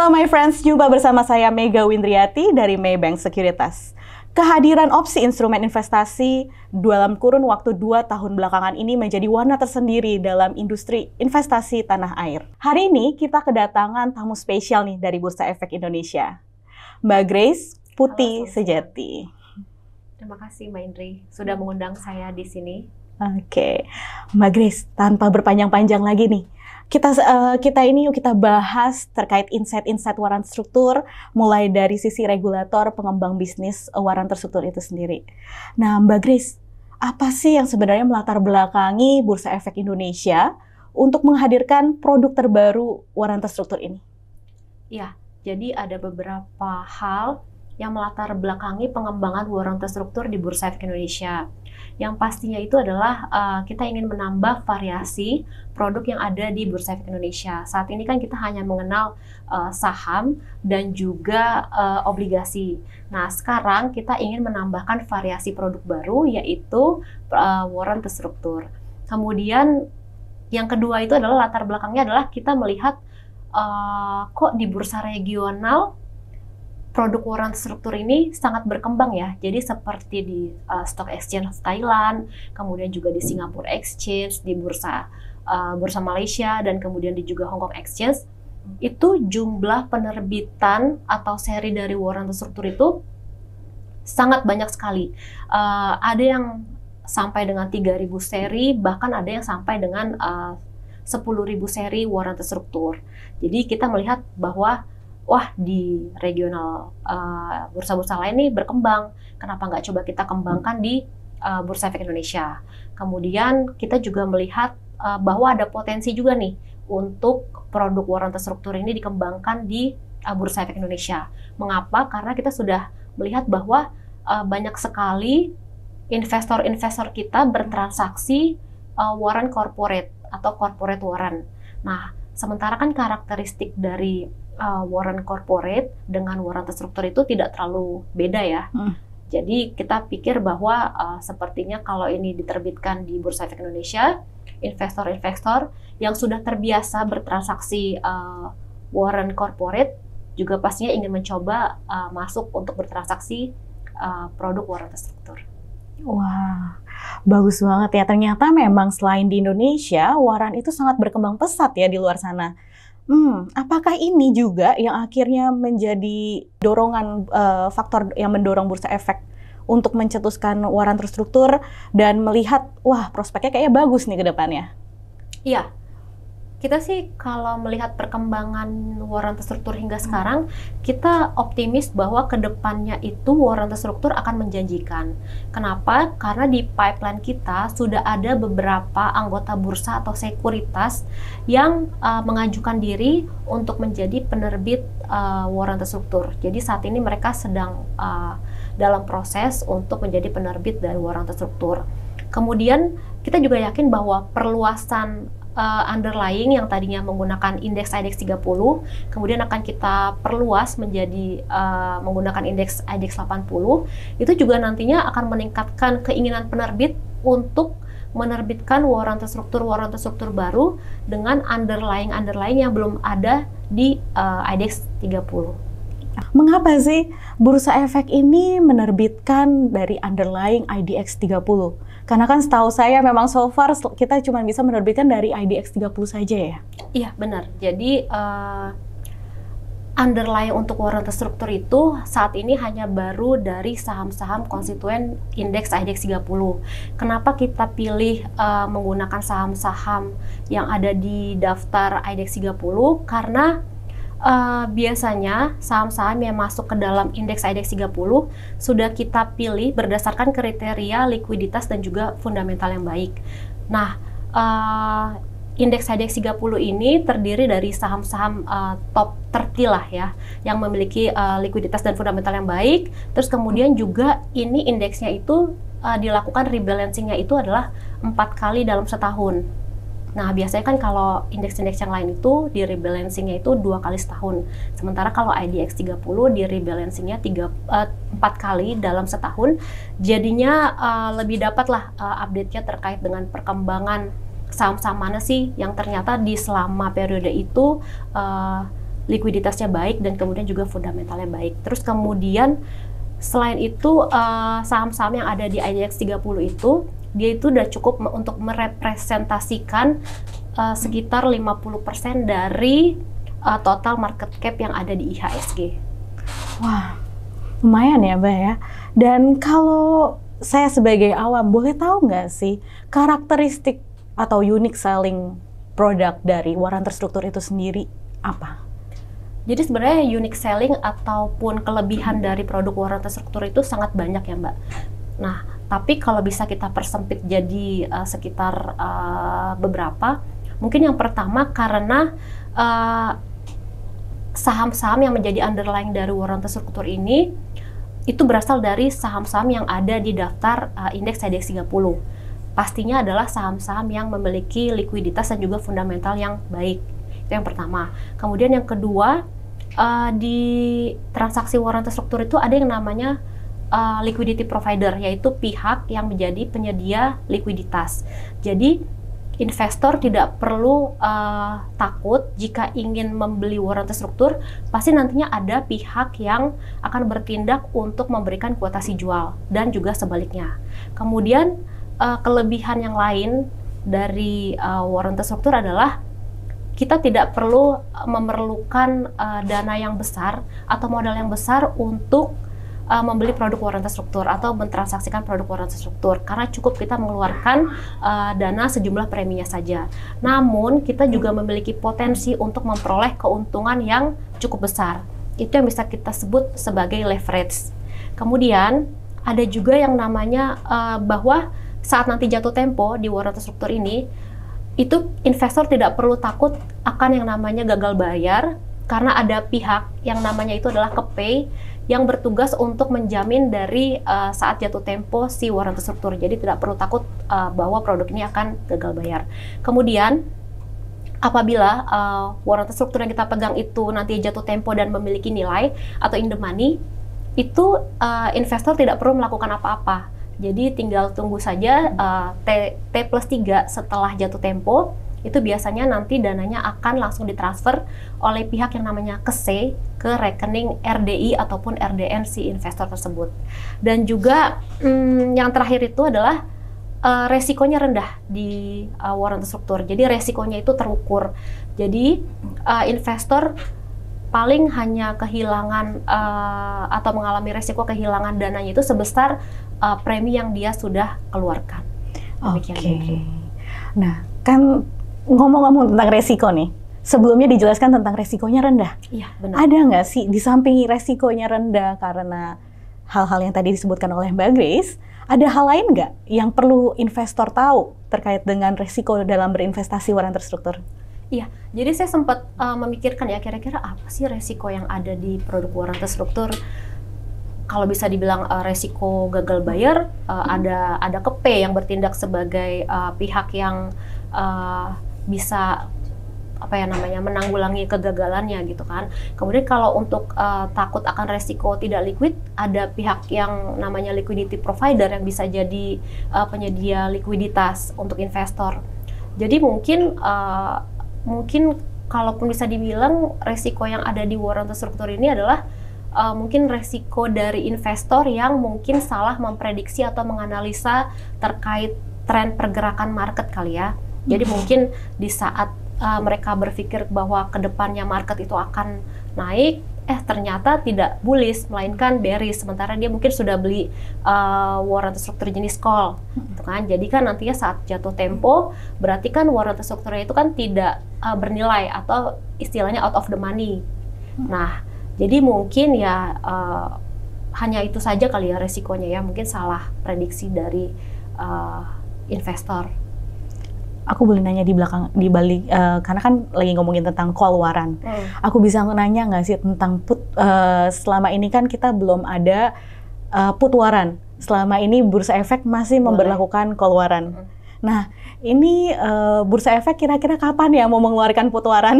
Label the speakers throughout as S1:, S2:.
S1: Halo my friends, jumpa bersama saya Mega Windriati dari Maybank Sekuritas. Kehadiran opsi instrumen investasi dalam kurun waktu 2 tahun belakangan ini menjadi warna tersendiri dalam industri investasi tanah air. Hari ini kita kedatangan tamu spesial nih dari Bursa Efek Indonesia, Mbak Grace Putih Sejati.
S2: Terima kasih Mbak Indri sudah mengundang saya di sini.
S1: Oke, Mbak Grace, tanpa berpanjang-panjang lagi nih, kita bahas terkait insight-insight waran struktur, mulai dari sisi regulator, pengembang bisnis waran terstruktur itu sendiri. Nah, Mbak Grace, apa sih yang sebenarnya melatar belakangi Bursa Efek Indonesia untuk menghadirkan produk terbaru waran terstruktur ini?
S2: Ya, jadi ada beberapa hal yang melatar belakangi pengembangan waran terstruktur di Bursa Efek Indonesia. Yang pastinya itu adalah kita ingin menambah variasi produk yang ada di Bursa Efek Indonesia. Saat ini kan kita hanya mengenal saham dan juga obligasi. Nah, sekarang kita ingin menambahkan variasi produk baru, yaitu waran terstruktur. Kemudian yang kedua itu adalah latar belakangnya adalah kita melihat kok di bursa regional produk waran terstruktur ini sangat berkembang ya. Jadi seperti di Stock Exchange of Thailand, kemudian juga di Singapore Exchange, di bursa Malaysia, dan kemudian di juga Hong Kong Exchange, itu jumlah penerbitan atau seri dari waran terstruktur itu sangat banyak sekali. Ada yang sampai dengan 3.000 seri, bahkan ada yang sampai dengan 10.000 seri waran terstruktur. Jadi kita melihat bahwa wah, di regional bursa-bursa lain nih berkembang. Kenapa nggak coba kita kembangkan di Bursa Efek Indonesia? Kemudian kita juga melihat bahwa ada potensi juga nih untuk produk waran terstruktur ini dikembangkan di Bursa Efek Indonesia. Mengapa? Karena kita sudah melihat bahwa banyak sekali investor-investor kita bertransaksi waran corporate atau corporate waran. Nah, sementara kan karakteristik dari waran corporate dengan waran terstruktur itu tidak terlalu beda ya. Jadi kita pikir bahwa sepertinya kalau ini diterbitkan di Bursa Efek Indonesia, investor-investor yang sudah terbiasa bertransaksi waran corporate juga pastinya ingin mencoba masuk untuk bertransaksi produk waran terstruktur.
S1: Wah, bagus banget ya. Ternyata memang selain di Indonesia, waran itu sangat berkembang pesat ya di luar sana. Apakah ini juga yang akhirnya menjadi dorongan faktor yang mendorong Bursa Efek untuk mencetuskan waran terstruktur dan melihat, wah prospeknya kayaknya bagus nih ke depannya?
S2: Iya, kita sih kalau melihat perkembangan waran terstruktur hingga sekarang, kita optimis bahwa ke depannya itu waran terstruktur akan menjanjikan. Kenapa? Karena di pipeline kita sudah ada beberapa anggota bursa atau sekuritas yang mengajukan diri untuk menjadi penerbit waran terstruktur. Jadi saat ini mereka sedang dalam proses untuk menjadi penerbit dari waran terstruktur. Kemudian kita juga yakin bahwa perluasan underlying yang tadinya menggunakan indeks IDX 30, kemudian akan kita perluas menjadi menggunakan indeks IDX 80, itu juga nantinya akan meningkatkan keinginan penerbit untuk menerbitkan waran terstruktur baru dengan underlying yang belum ada di IDX 30.
S1: Mengapa sih Bursa Efek ini menerbitkan dari underlying IDX 30? Karena kan setahu saya memang so far kita cuma bisa menerbitkan dari IDX 30 saja ya?
S2: Iya, benar. Jadi underlying untuk waran terstruktur itu saat ini hanya baru dari saham-saham konstituen indeks IDX 30. Kenapa kita pilih menggunakan saham-saham yang ada di daftar IDX 30? Karena biasanya saham-saham yang masuk ke dalam indeks IDX 30 sudah kita pilih berdasarkan kriteria likuiditas dan juga fundamental yang baik. Nah, indeks IDX 30 ini terdiri dari saham-saham top 30 lah ya, yang memiliki likuiditas dan fundamental yang baik. Terus kemudian juga ini indeksnya itu dilakukan rebalancingnya itu adalah 4 kali dalam setahun. Nah, biasanya kan kalau indeks-indeks yang lain itu di rebalancingnya itu 2 kali setahun. Sementara kalau IDX 30 di rebalancingnya 4 kali dalam setahun. Jadinya lebih dapatlah update-nya terkait dengan perkembangan saham-saham mana sih yang ternyata di selama periode itu likuiditasnya baik dan kemudian juga fundamentalnya baik. Terus kemudian selain itu saham-saham yang ada di IDX 30 itu dia itu udah cukup untuk merepresentasikan sekitar 50% dari total market cap yang ada di IHSG.
S1: Wah, lumayan ya Mbak ya. Dan kalau saya sebagai awam, boleh tahu nggak sih karakteristik atau unique selling produk dari waran terstruktur itu sendiri apa?
S2: Jadi sebenarnya unique selling ataupun kelebihan dari produk waran terstruktur itu sangat banyak ya Mbak. Nah, tapi kalau bisa kita persempit jadi sekitar beberapa, mungkin yang pertama karena saham-saham yang menjadi underlying dari waran terstruktur ini itu berasal dari saham-saham yang ada di daftar indeks IDX 30. Pastinya adalah saham-saham yang memiliki likuiditas dan juga fundamental yang baik. Itu yang pertama. Kemudian yang kedua, di transaksi waran terstruktur itu ada yang namanya liquidity provider, yaitu pihak yang menjadi penyedia likuiditas. Jadi investor tidak perlu takut jika ingin membeli waran terstruktur, pasti nantinya ada pihak yang akan bertindak untuk memberikan kuotasi jual dan juga sebaliknya. Kemudian kelebihan yang lain dari waran terstruktur adalah kita tidak perlu memerlukan dana yang besar atau modal yang besar untuk membeli produk waran terstruktur atau mentransaksikan produk waran terstruktur, karena cukup kita mengeluarkan dana sejumlah preminya saja. Namun kita juga memiliki potensi untuk memperoleh keuntungan yang cukup besar. Itu yang bisa kita sebut sebagai leverage. Kemudian ada juga yang namanya bahwa saat nanti jatuh tempo di waran terstruktur ini, itu investor tidak perlu takut akan yang namanya gagal bayar, karena ada pihak yang namanya itu adalah KPay yang bertugas untuk menjamin dari saat jatuh tempo si waran terstruktur. Jadi tidak perlu takut bahwa produk ini akan gagal bayar. Kemudian apabila waran terstruktur yang kita pegang itu nanti jatuh tempo dan memiliki nilai atau in the money, itu investor tidak perlu melakukan apa-apa. Jadi tinggal tunggu saja T+3 setelah jatuh tempo, itu biasanya nanti dananya akan langsung ditransfer oleh pihak yang namanya KSE ke rekening RDI ataupun RDN si investor tersebut. Dan juga yang terakhir itu adalah resikonya rendah di waran terstruktur. Jadi resikonya itu terukur. Jadi investor paling hanya kehilangan atau mengalami resiko kehilangan dananya itu sebesar premi yang dia sudah keluarkan.
S1: Oke. Nah, kan ngomong-ngomong tentang resiko nih, sebelumnya dijelaskan tentang resikonya rendah.
S2: Iya, benar.
S1: Ada nggak sih di samping resikonya rendah karena hal-hal yang tadi disebutkan oleh Mbak Grace, ada hal lain nggak yang perlu investor tahu terkait dengan resiko dalam berinvestasi waran terstruktur?
S2: Iya, jadi saya sempat memikirkan ya kira-kira apa sih resiko yang ada di produk waran terstruktur. Kalau bisa dibilang resiko gagal bayar, ada KPay yang bertindak sebagai pihak yang bisa menanggulangi kegagalannya gitu kan. Kemudian kalau untuk takut akan resiko tidak liquid, ada pihak yang namanya liquidity provider yang bisa jadi penyedia likuiditas untuk investor. Jadi mungkin kalaupun bisa dibilang resiko yang ada di waran terstruktur ini adalah mungkin resiko dari investor yang mungkin salah memprediksi atau menganalisa terkait tren pergerakan market kali ya. Jadi mungkin di saat mereka berpikir bahwa kedepannya market itu akan naik, ternyata tidak bullish, melainkan bearish. Sementara dia mungkin sudah beli waran terstruktur jenis call, gitu kan. Jadi kan nantinya saat jatuh tempo, berarti kan waran terstrukturnya itu kan tidak bernilai atau istilahnya out of the money. Nah, jadi mungkin ya hanya itu saja kali ya resikonya ya, mungkin salah prediksi dari investor.
S1: Aku boleh nanya di balik karena kan lagi ngomongin tentang call waran. Aku bisa nanya nggak sih tentang put? Selama ini kan kita belum ada put waran. Selama ini Bursa Efek masih memberlakukan call waran. Nah, ini Bursa Efek kira-kira kapan ya mau mengeluarkan put waran?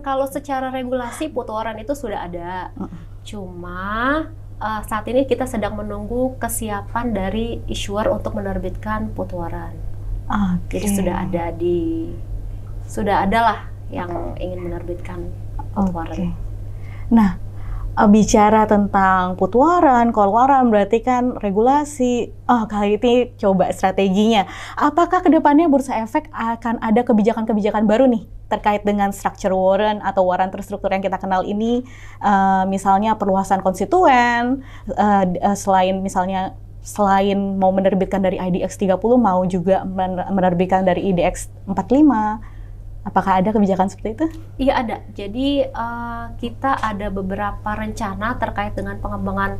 S2: Kalau secara regulasi put waran itu sudah ada. Cuma saat ini kita sedang menunggu kesiapan dari issuer untuk menerbitkan put waran.
S1: Okay.
S2: Jadi sudah ada lah yang ingin menerbitkan. put warrant.
S1: Oke. Nah, bicara tentang put warrant, call warrant, berarti kan regulasi. Kali ini coba strateginya. Apakah kedepannya Bursa Efek akan ada kebijakan-kebijakan baru nih terkait dengan structure warrant atau warrant terstruktur yang kita kenal ini? Misalnya perluasan konstituen, selain mau menerbitkan dari IDX 30, mau juga menerbitkan dari IDX 45. Apakah ada kebijakan seperti itu?
S2: Iya ada. Jadi kita ada beberapa rencana terkait dengan pengembangan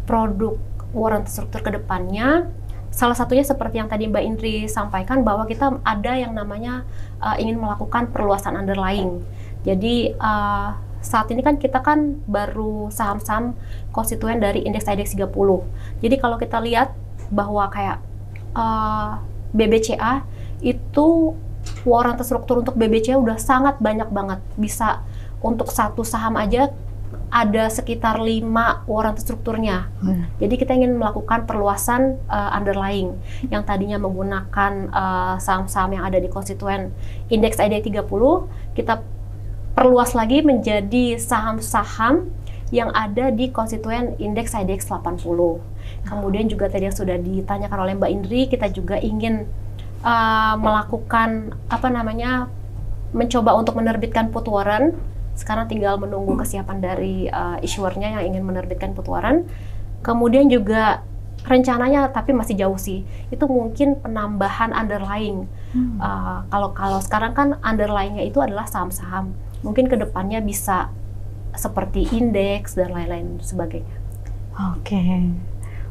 S2: produk warrant terstruktur ke depannya. Salah satunya seperti yang tadi Mbak Indri sampaikan, bahwa kita ada yang namanya ingin melakukan perluasan underlying. Jadi saat ini kan kita kan baru saham-saham konstituen dari indeks IDX 30. Jadi kalau kita lihat bahwa kayak BBCA itu warrant terstruktur untuk BBCA udah sangat banyak banget. Bisa untuk satu saham aja ada sekitar 5 warrant terstrukturnya. Jadi kita ingin melakukan perluasan underlying yang tadinya menggunakan saham-saham yang ada di konstituen indeks IDX 30, kita perluas lagi menjadi saham-saham yang ada di konstituen indeks IDX 80. Kemudian juga tadi yang sudah ditanyakan oleh Mbak Indri, kita juga ingin melakukan mencoba untuk menerbitkan put warrant. Sekarang tinggal menunggu kesiapan dari issuernya yang ingin menerbitkan put warrant. Kemudian juga rencananya, tapi masih jauh sih, itu mungkin penambahan underlying. Kalau sekarang kan underlyingnya itu adalah saham-saham. Mungkin kedepannya bisa seperti indeks dan lain-lain sebagainya.
S1: Oke.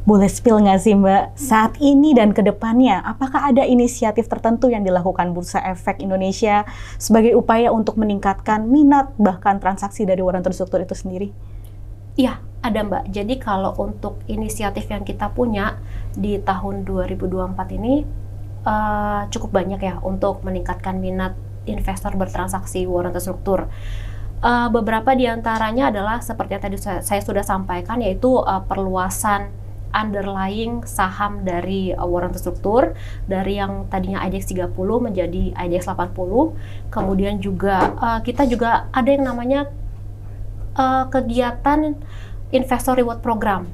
S1: Boleh spill nggak sih Mbak, saat ini dan ke depannya, apakah ada inisiatif tertentu yang dilakukan Bursa Efek Indonesia sebagai upaya untuk meningkatkan minat bahkan transaksi dari warrant terstruktur itu sendiri?
S2: Iya, ada Mbak. Jadi kalau untuk inisiatif yang kita punya di tahun 2024 ini cukup banyak ya untuk meningkatkan minat investor bertransaksi warrant terstruktur. Beberapa diantaranya adalah seperti yang tadi saya sudah sampaikan, yaitu perluasan underlying saham dari warrant terstruktur dari yang tadinya IDX 30 menjadi IDX 80. Kemudian juga kita juga ada yang namanya kegiatan investor reward program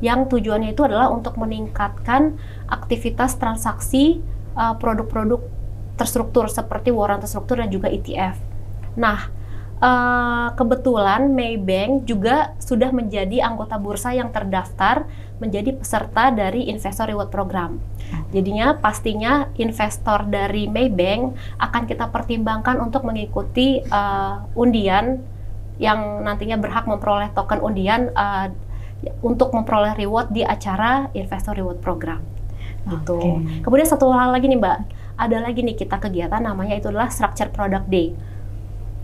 S2: yang tujuannya itu adalah untuk meningkatkan aktivitas transaksi produk-produk terstruktur seperti warrant terstruktur dan juga ETF. Nah, kebetulan Maybank juga sudah menjadi anggota bursa yang terdaftar menjadi peserta dari Investor Reward Program. Jadinya pastinya investor dari Maybank akan kita pertimbangkan untuk mengikuti undian yang nantinya berhak memperoleh token undian untuk memperoleh reward di acara Investor Reward Program. Gitu. Kemudian satu hal lagi nih Mbak, ada lagi nih kita kegiatan namanya itu adalah Structure Product Day.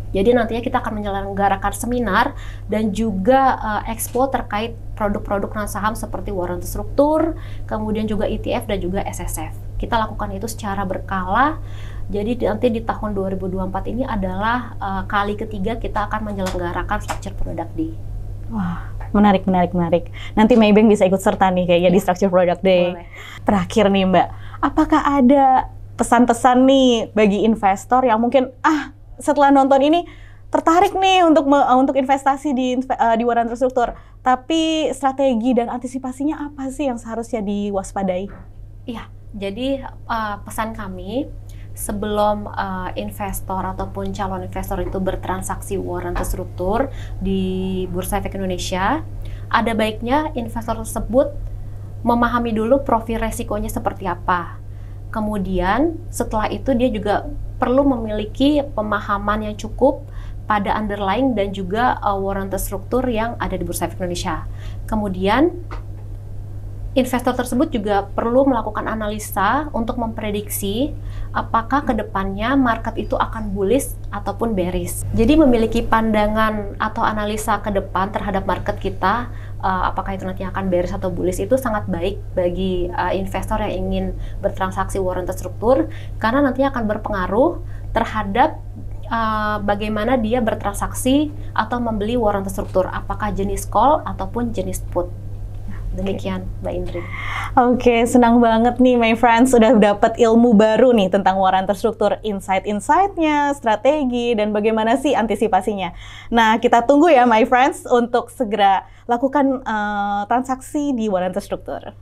S2: Jadi nantinya kita akan menyelenggarakan seminar dan juga expo terkait produk-produk non saham seperti warrant terstruktur, kemudian juga ETF dan juga SSF. Kita lakukan itu secara berkala. Jadi nanti di tahun 2024 ini adalah kali ketiga kita akan menyelenggarakan Structure Product Day.
S1: Wah, menarik. Nanti Maybank bisa ikut serta nih kayaknya di Structure Product Day.
S2: Boleh.
S1: Terakhir nih Mbak, apakah ada pesan-pesan nih bagi investor yang mungkin setelah nonton ini tertarik nih untuk investasi di warrant terstruktur, tapi strategi dan antisipasinya apa sih yang seharusnya diwaspadai?
S2: Iya, jadi pesan kami sebelum investor ataupun calon investor itu bertransaksi warrant terstruktur di Bursa Efek Indonesia, ada baiknya investor tersebut memahami dulu profil resikonya seperti apa. Kemudian setelah itu dia juga perlu memiliki pemahaman yang cukup pada underlying dan juga warrant terstruktur yang ada di Bursa Efek Indonesia. Kemudian investor tersebut juga perlu melakukan analisa untuk memprediksi apakah kedepannya market itu akan bullish ataupun bearish. Jadi memiliki pandangan atau analisa ke depan terhadap market kita, apakah itu nanti akan bearish atau bullish, itu sangat baik bagi investor yang ingin bertransaksi warrant terstruktur, karena nantinya akan berpengaruh terhadap bagaimana dia bertransaksi atau membeli warrant terstruktur, apakah jenis call ataupun jenis put. Demikian, Mbak Indri.
S1: Oke, senang banget nih my friends sudah dapat ilmu baru nih tentang waran terstruktur, insight-insightnya, strategi, dan bagaimana sih antisipasinya. Nah, kita tunggu ya my friends untuk segera lakukan transaksi di waran terstruktur.